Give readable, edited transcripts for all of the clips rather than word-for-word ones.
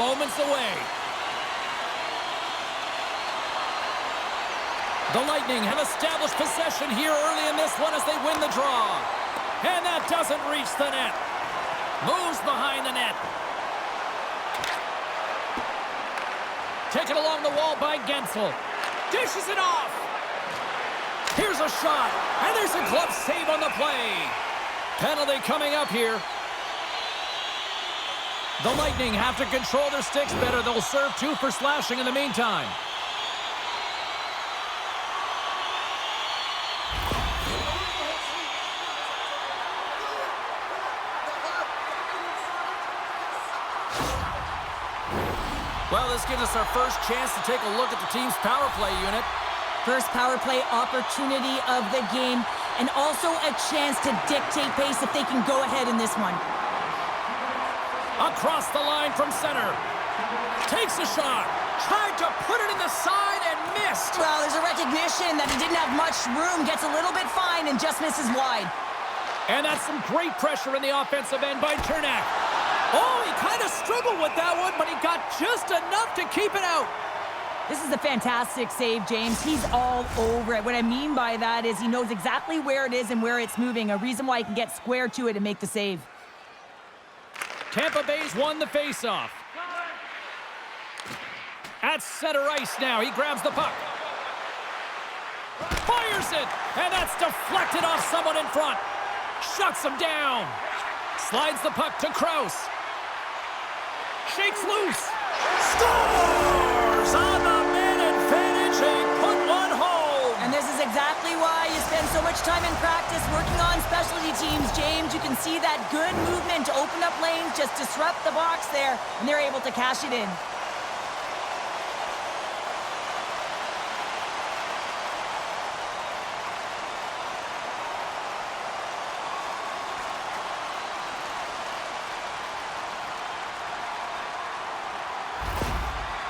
moments away. The Lightning have established possession here early in this one as they win the draw. And that doesn't reach the net. Moves behind the net. Taken along the wall by Gensel. Dishes it off. Here's a shot. And there's a glove save on the play. Penalty coming up here. The Lightning have to control their sticks better. They'll serve 2 for slashing in the meantime. Well, this gives us our first chance to take a look at the team's power play unit. First power play opportunity of the game, and also a chance to dictate pace if they can go ahead in this one. Across the line from center. Takes a shot. Tried to put it in the side and missed. Well, there's a recognition that he didn't have much room. Gets a little bit fine and just misses wide. And that's some great pressure in the offensive end by Chernak. Oh, he kind of struggled with that one, but he got just enough to keep it out. This is a fantastic save, James. He's all over it. What I mean by that is he knows exactly where it is and where it's moving, a reason why he can get square to it and make the save. Tampa Bay's won the faceoff. At center ice now, he grabs the puck. Fires it, and that's deflected off someone in front. Shuts him down. Slides the puck to Krause. Shakes loose. Scores on the man advantage and put one home. And this is exactly why you spend so much time in practice working on specialty teams, James. You can see that good movement to open up lanes, just disrupt the box there, and they're able to cash it in.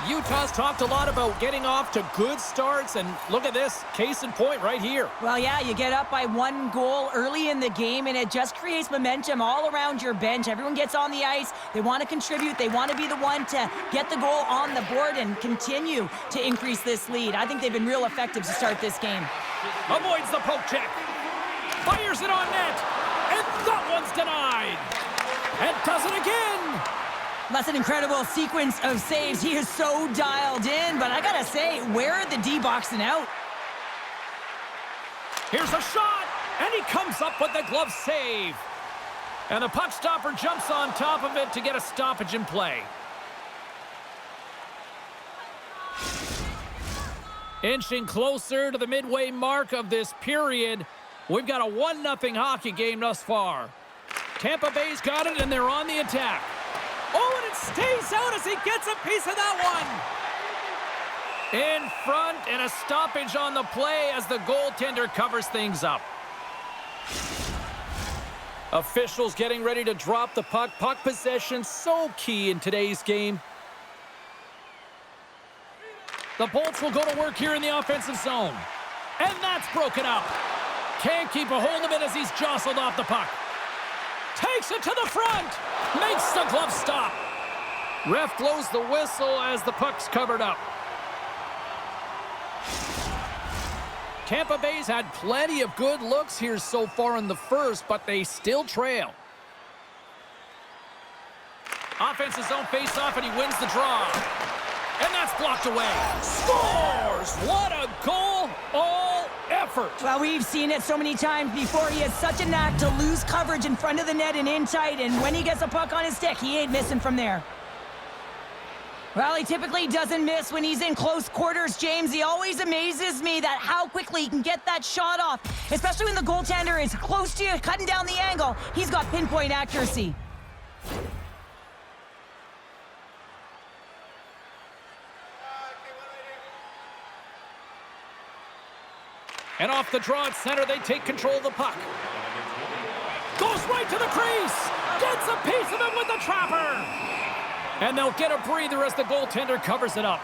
Utah's talked a lot about getting off to good starts, and look at this, case in point right here. Well, yeah, you get up by 1 goal early in the game, and it just creates momentum all around your bench. Everyone gets on the ice. They want to contribute. They want to be the one to get the goal on the board and continue to increase this lead. I think they've been real effective to start this game. Avoids the poke check. Fires it on net, and that one's denied. And does it again. That's an incredible sequence of saves. He is so dialed in, but I gotta say, where are the D-boxing out? Here's a shot, and he comes up with the glove save. And the puck stopper jumps on top of it to get a stoppage in play. Inching closer to the midway mark of this period, we've got a 1-0 hockey game thus far. Tampa Bay's got it, and they're on the attack. Oh, and it stays out as he gets a piece of that one. In front, and a stoppage on the play as the goaltender covers things up. Officials getting ready to drop the puck. Puck possession so key in today's game. The Bolts will go to work here in the offensive zone. And that's broken up. Can't keep a hold of it as he's jostled off the puck. Takes it to the front. Makes the glove stop. Ref blows the whistle as the puck's covered up. Tampa Bay's had plenty of good looks here so far in the first, but they still trail. Offensive zone face-off, and he wins the draw. And that's blocked away. Scores! What a goal! All effort. Well, we've seen it so many times before. He has such a knack to lose coverage in front of the net and in tight, and when he gets a puck on his stick, he ain't missing from there. Well, he typically doesn't miss when he's in close quarters, James. He always amazes me that how quickly he can get that shot off, especially when the goaltender is close to you, cutting down the angle. He's got pinpoint accuracy. And off the draw at center, they take control of the puck. Goes right to the crease. Gets a piece of it with the trapper. And they'll get a breather as the goaltender covers it up.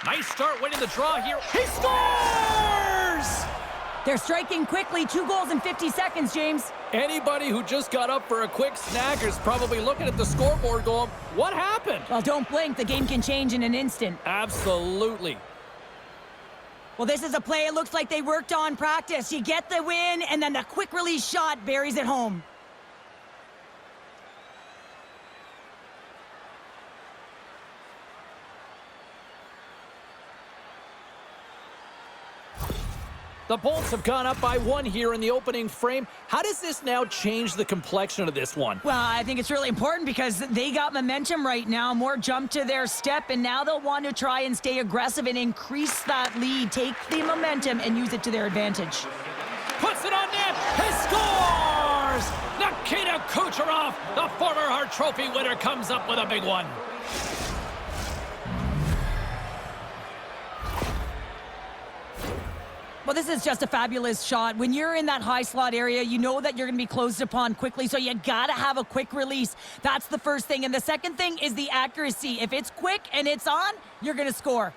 Nice start winning the draw here. He scores! They're striking quickly. 2 goals in 50 seconds, James. Anybody who just got up for a quick snack is probably looking at the scoreboard going, what happened? Well, don't blink. The game can change in an instant. Absolutely. Well, this is a play it looks like they worked on practice. You get the win, and then the quick release shot buries it home. The Bolts have gone up by 1 here in the opening frame. How does this now change the complexion of this one? Well, I think it's really important because they got momentum right now, more jump to their step, and now they'll want to try and stay aggressive and increase that lead, take the momentum, and use it to their advantage. Puts it on net. He scores! Nikita Kucherov, the former Hart Trophy winner, comes up with a big one. Well, this is just a fabulous shot. When you're in that high slot area, you know that you're going to be closed upon quickly, so you got to have a quick release. That's the first thing. And the second thing is the accuracy. If it's quick and it's on, you're going to score.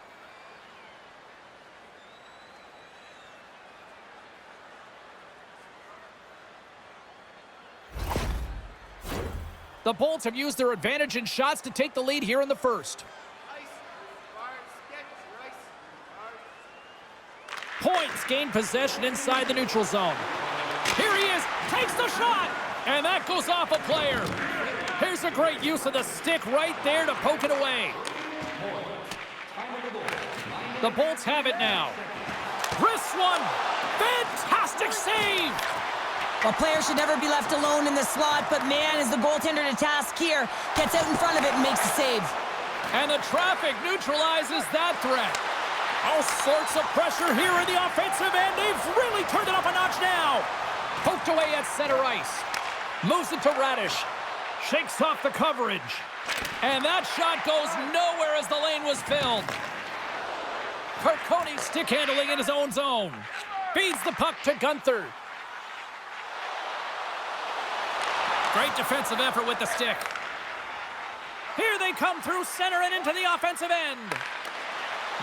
The Bolts have used their advantage in shots to take the lead here in the first. Points gain possession inside the neutral zone. Here he is, takes the shot, and that goes off a player. Here's a great use of the stick right there to poke it away. The Bolts have it now. Wrist one, fantastic save. Well, players should never be left alone in the slot, but man, is the goaltender to task here. Gets out in front of it and makes the save. And the traffic neutralizes that threat. All sorts of pressure here in the offensive end. They've really turned it up a notch now. Poked away at center ice. Moves it to Radish. Shakes off the coverage. And that shot goes nowhere as the lane was filled. Kirkoni stick handling in his own zone. Feeds the puck to Gunther. Great defensive effort with the stick. Here they come through center and into the offensive end.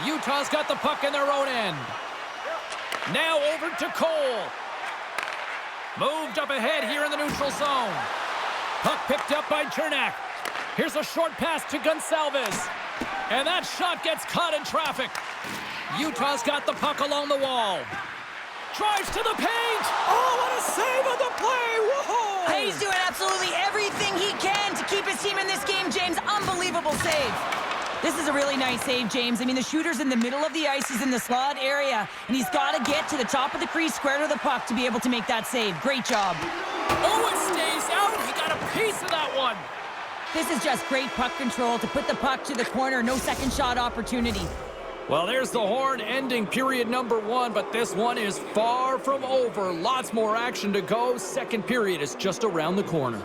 Utah's got the puck in their own end. Now over to Cole. Moved up ahead here in the neutral zone. Puck picked up by Chernak. Here's a short pass to Gonsalves. And that shot gets caught in traffic. Utah's got the puck along the wall. Drives to the paint. Oh, what a save on the play. Whoa! He's doing absolutely everything he can to keep his team in this game, James. Unbelievable save. This is a really nice save, James. I mean, the shooter's in the middle of the ice. He's in the slot area, and he's got to get to the top of the crease, square to the puck, to be able to make that save. Great job. Oh, it stays out. He got a piece of that one. This is just great puck control to put the puck to the corner. No second shot opportunity. Well, there's the horn ending period number 1, but this one is far from over. Lots more action to go. Second period is just around the corner.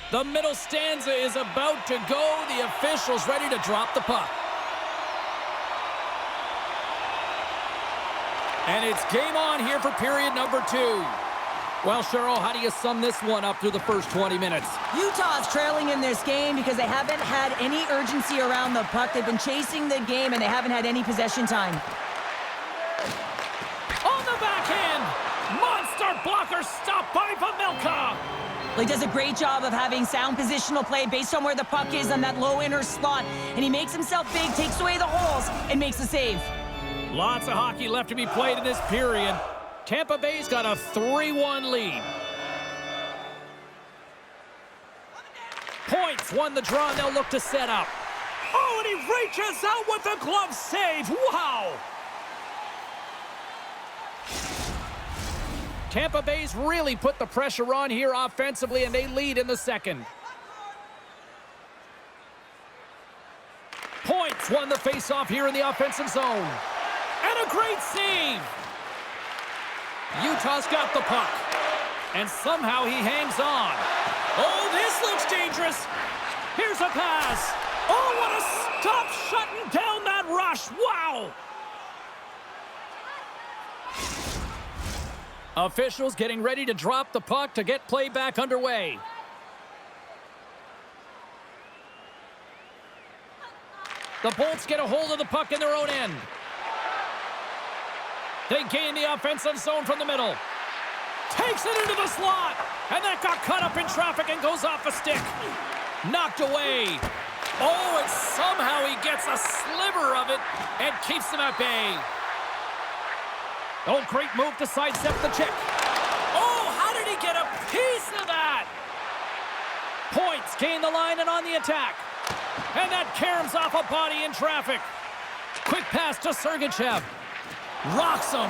The middle stanza is about to go. The official's ready to drop the puck. And it's game on here for period number 2. Well, Cheryl, how do you sum this one up through the first 20 minutes? Utah's trailing in this game because they haven't had any urgency around the puck. They've been chasing the game, and they haven't had any possession time. On the backhand! Monster blocker stopped by Vamilka! Well, he does a great job of having sound positional play based on where the puck is on that low inner slot, and he makes himself big, takes away the holes, and makes the save. Lots of hockey left to be played in this period. Tampa Bay's got a 3-1 lead. Points won the draw, and they'll look to set up. Oh, and he reaches out with the glove save. Wow! Tampa Bay's really put the pressure on here offensively, and they lead in the second. Points won the faceoff here in the offensive zone. And a great save! Utah's got the puck. And somehow he hangs on. Oh, this looks dangerous. Here's a pass. Oh, what a stop shutting down that rush. Wow! Officials getting ready to drop the puck to get play back underway. The Bolts get a hold of the puck in their own end. They gain the offensive zone from the middle. Takes it into the slot. And that got cut up in traffic and goes off a stick. Knocked away. Oh, and somehow he gets a sliver of it and keeps them at bay. Oh, great move to sidestep the check. Oh, how did he get a piece of that? Points gain the line and on the attack. And that caroms off a body in traffic. Quick pass to Sergachev. Rocks him.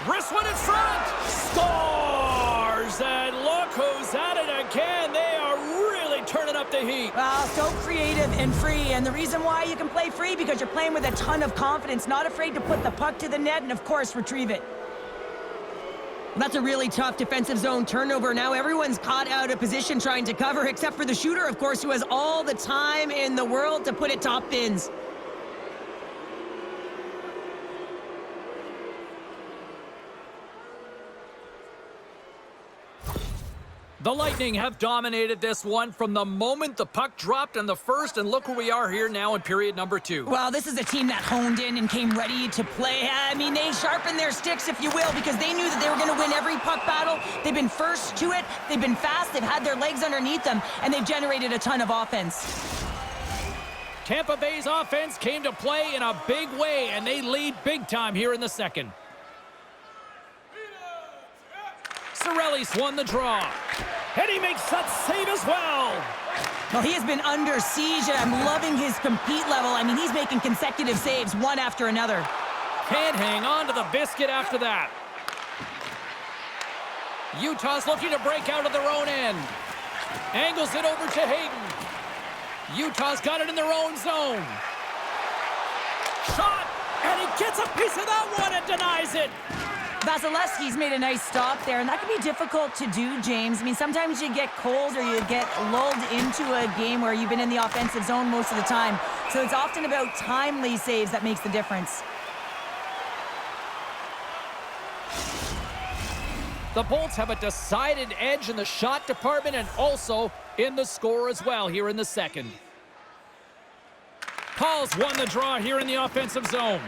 Wrist one in front. Scores! And look who's at it again. They are really turning up the heat. Well, so creative and free. And the reason why you can play free, because you're playing with a ton of confidence, not afraid to put the puck to the net and, of course, retrieve it. That's a really tough defensive zone turnover. Now everyone's caught out of position trying to cover, except for the shooter, of course, who has all the time in the world to put it top bins. The Lightning have dominated this one from the moment the puck dropped in the first, and look where we are here now in period number 2. Well, this is a team that honed in and came ready to play. I mean, they sharpened their sticks, if you will, because they knew that they were going to win every puck battle. They've been first to it, they've been fast, they've had their legs underneath them, and they've generated a ton of offense. Tampa Bay's offense came to play in a big way, and they lead big time here in the second. Cirelli's won the draw. And he makes that save as well. Well, he has been under siege, and I'm loving his compete level. I mean, he's making consecutive saves, one after another. Can't hang on to the biscuit after that. Utah's looking to break out of their own end. Angles it over to Hayden. Utah's got it in their own zone. Shot, and he gets a piece of that one and denies it. Vasilevsky's made a nice stop there, and that can be difficult to do, James. I mean, sometimes you get cold or you get lulled into a game where you've been in the offensive zone most of the time. So it's often about timely saves that makes the difference. The Bolts have a decided edge in the shot department and also in the score as well here in the second. Paul's won the draw here in the offensive zone.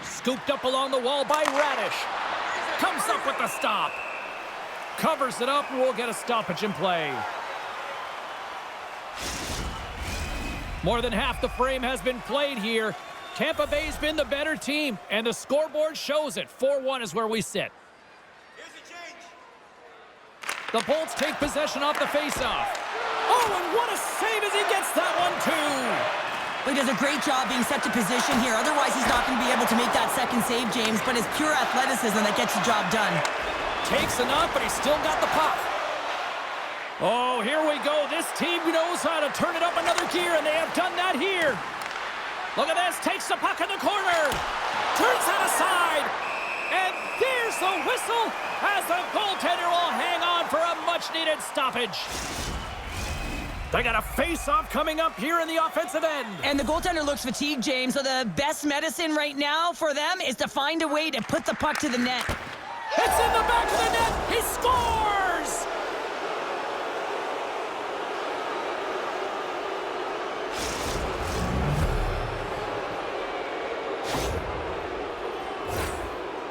Scooped up along the wall by Radish. Comes up with the stop. Covers it up and we'll get a stoppage in play. More than half the frame has been played here. Tampa Bay's been the better team, and the scoreboard shows it. 4-1 is where we sit. The Bolts take possession off the faceoff. Oh, and what a save as he gets that one, too. He does a great job being set to position here. Otherwise, he's not going to be able to make that second save, James, but it's pure athleticism that gets the job done. Takes enough, but he's still got the puck. Oh, here we go. This team knows how to turn it up another gear, and they have done that here. Look at this. Takes the puck in the corner. Turns that aside. And there's the whistle as the goaltender will hang on for a much-needed stoppage. They got a face-off coming up here in the offensive end. And the goaltender looks fatigued, James, so the best medicine right now for them is to find a way to put the puck to the net. It's in the back of the net. He scores!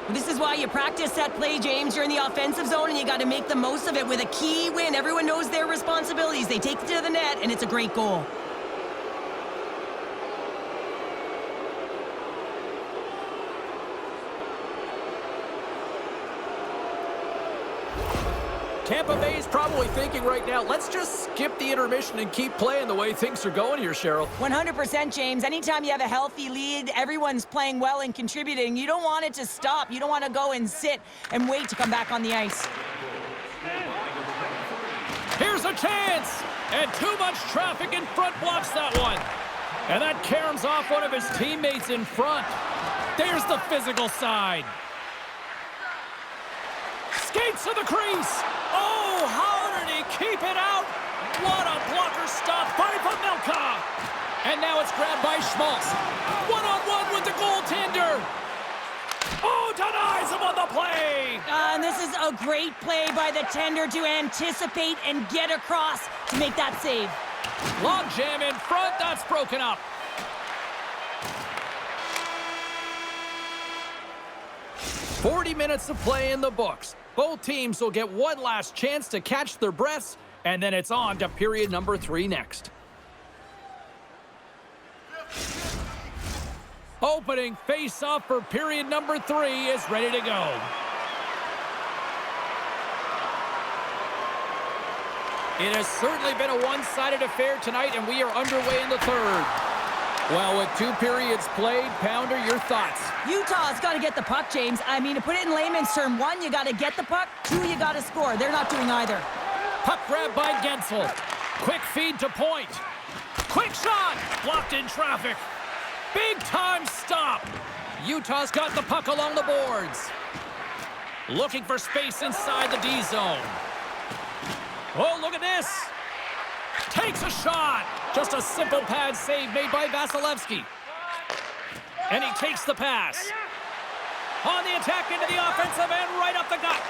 This is why you practice that play, James. You're in the offensive zone, and you got to make the most of it with a key win. Everyone knows their responsibilities. They take it to the net, and it's a great goal. Tampa Bay's probably thinking right now, let's just skip the intermission and keep playing the way things are going here, Cheryl. 100%, James. Anytime you have a healthy lead, everyone's playing well and contributing. You don't want it to stop. You don't want to go and sit and wait to come back on the ice. Here's a chance! And too much traffic in front blocks that one. And that caroms off one of his teammates in front. There's the physical side. Skates to the crease. Oh, how did he keep it out? What a blocker stop by Vamilka. And now it's grabbed by Schmaltz. One-on-one with the goaltender. Oh, denies him on the play. And this is a great play by the tender to anticipate and get across to make that save. Log jam in front. That's broken up. 40 minutes of play in the books. Both teams will get one last chance to catch their breaths, and then it's on to period number 3 next. Opening face-off for period number 3 is ready to go. It has certainly been a one-sided affair tonight, and we are underway in the third. Well, with 2 periods played, Pounder, your thoughts? Utah's got to get the puck, James. I mean, to put it in layman's term, 1, you got to get the puck. 2, you got to score. They're not doing either. Puck grab by Gensel. Quick feed to point. Quick shot! Blocked in traffic. Big-time stop. Utah's got the puck along the boards. Looking for space inside the D zone. Oh, look at this. Takes a shot. Just a simple pad save made by Vasilevsky. And he takes the pass. On the attack into the offensive end, right up the gut.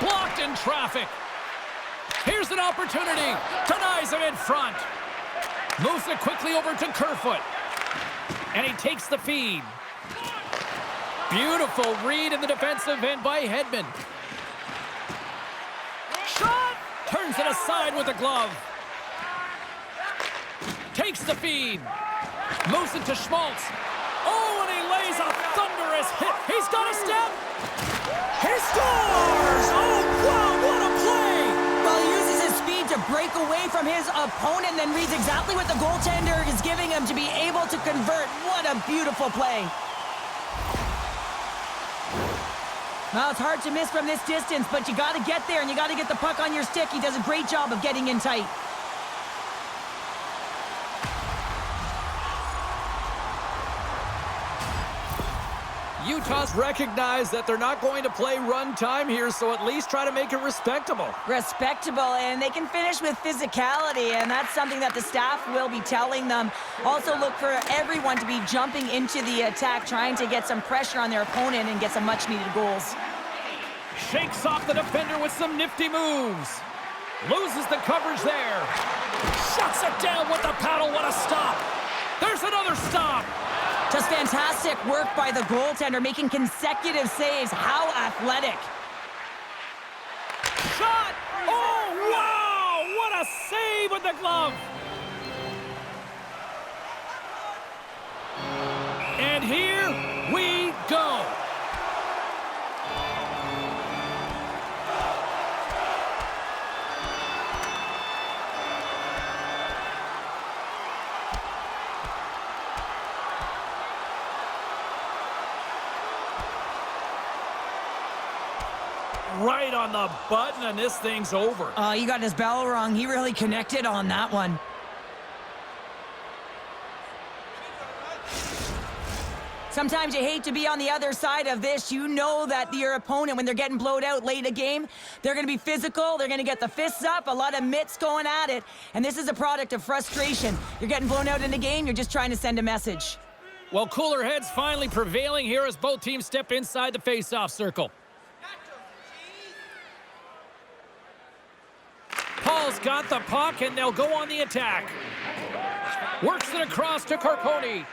Blocked in traffic. Here's an opportunity. Denies him in front. Moves it quickly over to Kerfoot. And he takes the feed. Beautiful read in the defensive end by Hedman. Shot! Turns it aside with a glove. Takes the feed. Moves it to Schmaltz. Oh, and he lays a thunderous hit. He's got a step. He scores! Oh, wow, what a play! Well, he uses his speed to break away from his opponent, then reads exactly what the goaltender is giving him to be able to convert. What a beautiful play. Well, it's hard to miss from this distance, but you got to get there, and you got to get the puck on your stick. He does a great job of getting in tight. Utah's recognized that they're not going to play run time here, so at least try to make it respectable. Respectable, and they can finish with physicality, and that's something that the staff will be telling them. Also look for everyone to be jumping into the attack, trying to get some pressure on their opponent and get some much-needed goals. Shakes off the defender with some nifty moves. Loses the coverage there. Shuts it down with the paddle. What a stop. There's another stop. Just fantastic work by the goaltender, making consecutive saves. How athletic. Shot! Oh, wow! What a save with the glove! And here we go. Right on the button, and this thing's over. He got his bell rung. He really connected on that one. Sometimes you hate to be on the other side of this. You know that your opponent, when they're getting blowed out late in a game, they're going to be physical. They're going to get the fists up, a lot of mitts going at it. And this is a product of frustration. You're getting blown out in a game. You're just trying to send a message. Well, cooler heads finally prevailing here as both teams step inside the face-off circle. Paul's got the puck, and they'll go on the attack. Works it across to Carponi.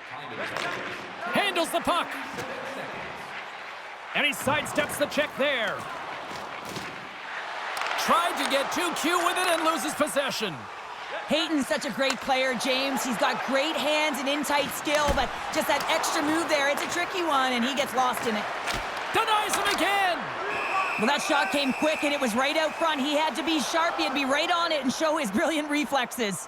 Handles the puck. And he sidesteps the check there. Tried to get too cute with it and loses possession. Hayton's such a great player, James. He's got great hands and in-tight skill, but just that extra move there, it's a tricky one, and he gets lost in it. Denies him again. Well, that shot came quick, and it was right out front. He had to be sharp. He had to be right on it and show his brilliant reflexes.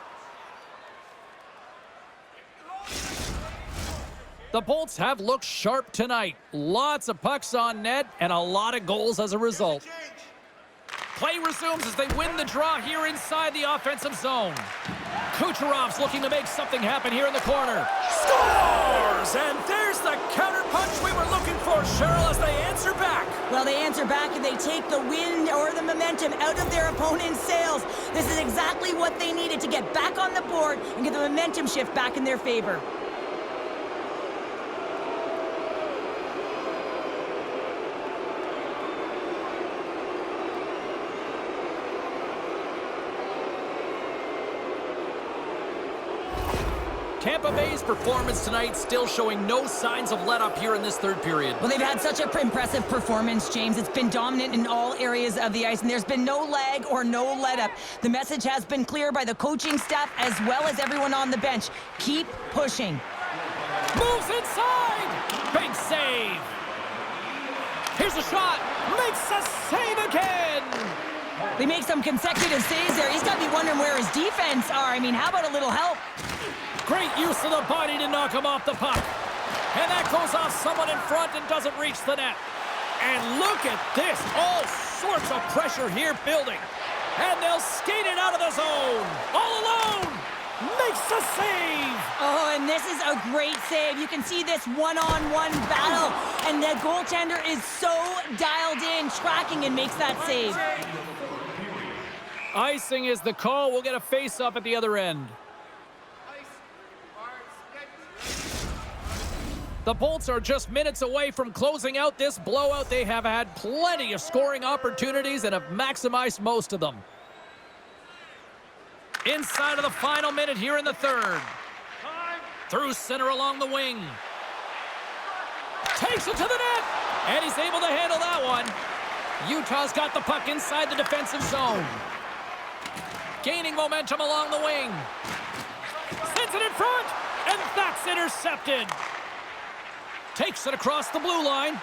The Bolts have looked sharp tonight. Lots of pucks on net and a lot of goals as a result. Play resumes as they win the draw here inside the offensive zone. Kucherov's looking to make something happen here in the corner. Scores! And there's the counterpunch we were looking for, Cheryl, as they answer back. Well, they answer back and they take the wind or the momentum out of their opponent's sails. This is exactly what they needed to get back on the board and get the momentum shift back in their favor. Tampa Bay's performance tonight still showing no signs of let up here in this third period. Well, they've had such an impressive performance, James. It's been dominant in all areas of the ice, and there's been no lag or no let-up. The message has been clear by the coaching staff as well as everyone on the bench. Keep pushing. Moves inside! Big save! Here's a shot! Makes a save again! They make some consecutive saves there. He's got to be wondering where his defense are. I mean, how about a little help? Great use of the body to knock him off the puck. And that goes off someone in front and doesn't reach the net. And look at this. All sorts of pressure here building. And they'll skate it out of the zone. All alone. Makes a save. Oh, and this is a great save. You can see this one-on-one battle. And the goaltender is so dialed in, tracking, and makes that save. Icing is the call. We'll get a face-up at the other end. The Bolts are just minutes away from closing out this blowout. They have had plenty of scoring opportunities and have maximized most of them. Inside of the final minute here in the third. Through center along the wing. Takes it to the net. And he's able to handle that one. Utah's got the puck inside the defensive zone. Gaining momentum along the wing. Sends it in front. And that's intercepted. Takes it across the blue line.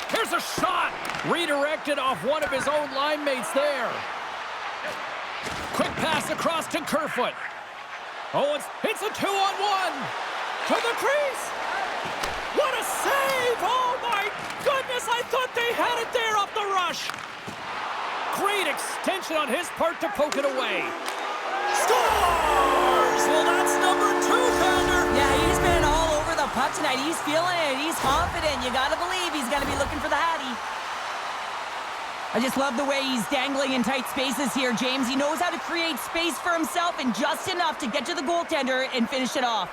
Here's a shot. Redirected off one of his own line mates there. Quick pass across to Kerfoot. Oh, it's a 2-on-1. To the crease. What a save. Oh, my goodness. I thought they had it there off the rush. Great extension on his part to poke it away. Scores! Well, that's number 2, Pounder. Yeah, he's been all over the puck tonight. He's feeling it. He's confident. You got to believe he's going to be looking for the Hattie. I just love the way he's dangling in tight spaces here, James. He knows how to create space for himself and just enough to get to the goaltender and finish it off.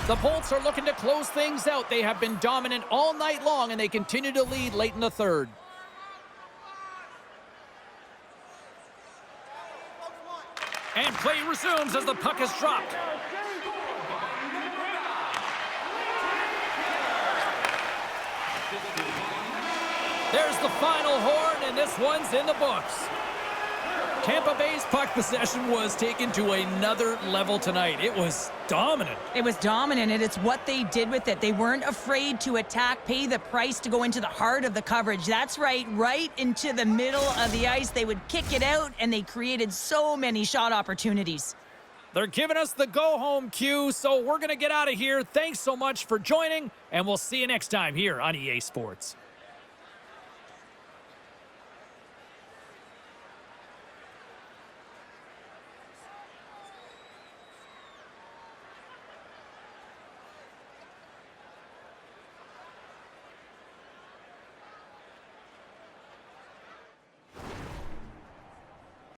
The Bolts are looking to close things out. They have been dominant all night long, and they continue to lead late in the third. And play resumes as the puck is dropped. There's the final horn, and this one's in the books. Tampa Bay's puck possession was taken to another level tonight. It was dominant. It was dominant, and it's what they did with it. They weren't afraid to attack, pay the price to go into the heart of the coverage. That's right into the middle of the ice. They would kick it out, and they created so many shot opportunities. They're giving us the go-home cue, so we're going to get out of here. Thanks so much for joining, and we'll see you next time here on EA Sports.